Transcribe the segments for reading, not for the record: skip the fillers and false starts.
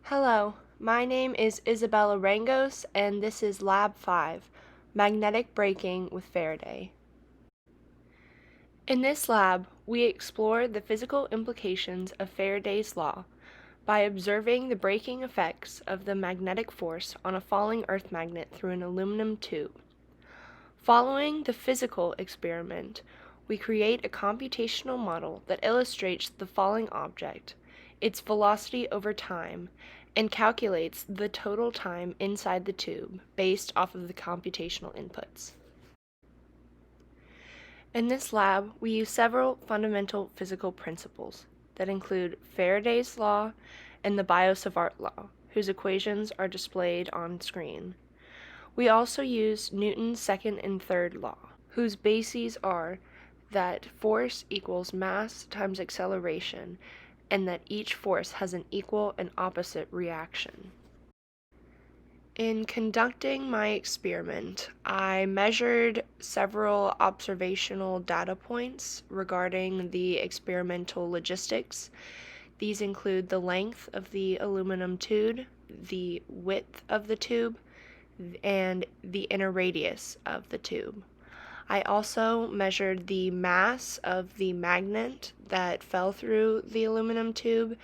Hello, my name is Isabella Rangos, and this is Lab 5, Magnetic Braking with Faraday. In this lab, we explore the physical implications of Faraday's law by observing the braking effects of the magnetic force on a falling earth magnet through an aluminum tube. Following the physical experiment, we create a computational model that illustrates the falling object, its velocity over time, and calculates the total time inside the tube based off of the computational inputs. In this lab, we use several fundamental physical principles that include Faraday's law and the Biot-Savart law, whose equations are displayed on screen. We also use Newton's second and third law, whose bases are that force equals mass times acceleration, and that each force has an equal and opposite reaction. In conducting my experiment, I measured several observational data points regarding the experimental logistics. These include the length of the aluminum tube, the width of the tube, and the inner radius of the tube. I also measured the mass of the magnet that fell through the aluminum tube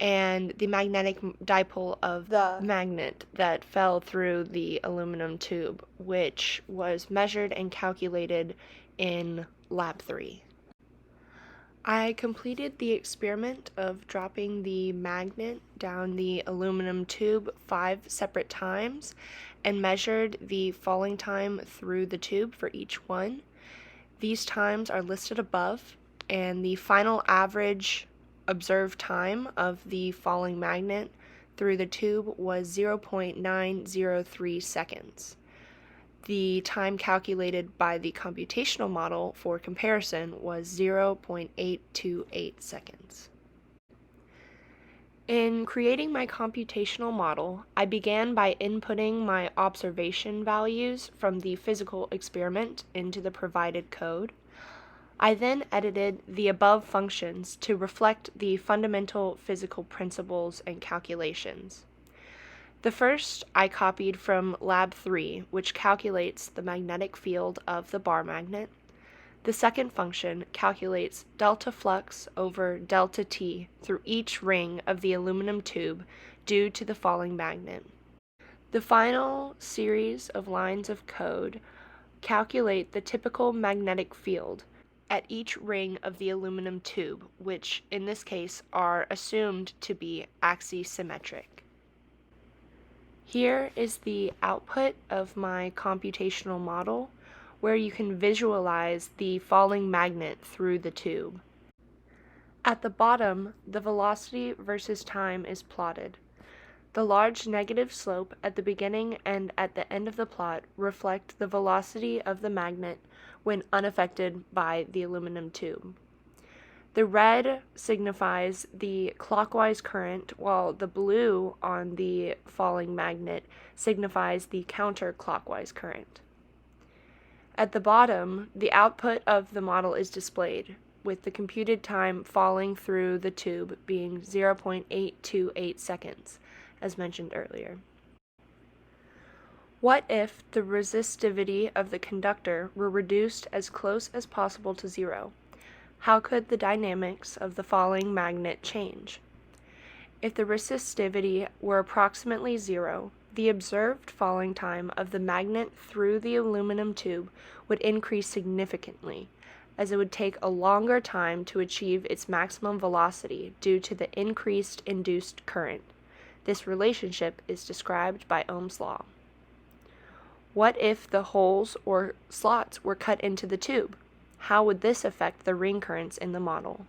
and the magnetic dipole of the magnet that fell through the aluminum tube, which was measured and calculated in Lab 3. I completed the experiment of dropping the magnet down the aluminum tube 5 separate times and measured the falling time through the tube for each one. These times are listed above, and the final average observed time of the falling magnet through the tube was 0.903 seconds. The time calculated by the computational model for comparison was 0.828 seconds. In creating my computational model, I began by inputting my observation values from the physical experiment into the provided code. I then edited the above functions to reflect the fundamental physical principles and calculations. The first I copied from Lab 3, which calculates the magnetic field of the bar magnet. The second function calculates delta flux over delta T through each ring of the aluminum tube due to the falling magnet. The final series of lines of code calculate the typical magnetic field at each ring of the aluminum tube, which in this case are assumed to be axisymmetric. Here is the output of my computational model, where you can visualize the falling magnet through the tube. At the bottom, the velocity versus time is plotted. The large negative slope at the beginning and at the end of the plot reflect the velocity of the magnet when unaffected by the aluminum tube. The red signifies the clockwise current, while the blue on the falling magnet signifies the counterclockwise current. At the bottom, the output of the model is displayed, with the computed time falling through the tube being 0.828 seconds, as mentioned earlier. What if the resistivity of the conductor were reduced as close as possible to zero? How could the dynamics of the falling magnet change? If the resistivity were approximately zero, the observed falling time of the magnet through the aluminum tube would increase significantly, as it would take a longer time to achieve its maximum velocity due to the increased induced current. This relationship is described by Ohm's law. What if the holes or slots were cut into the tube? How would this affect the ring currents in the model?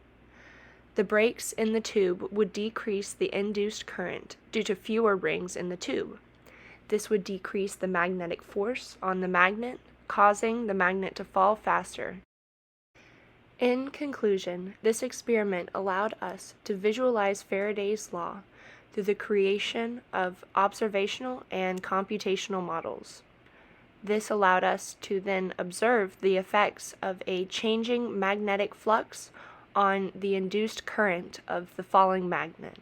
The breaks in the tube would decrease the induced current due to fewer rings in the tube. This would decrease the magnetic force on the magnet, causing the magnet to fall faster. In conclusion, this experiment allowed us to visualize Faraday's law through the creation of observational and computational models. This allowed us to then observe the effects of a changing magnetic flux on the induced current of the falling magnet.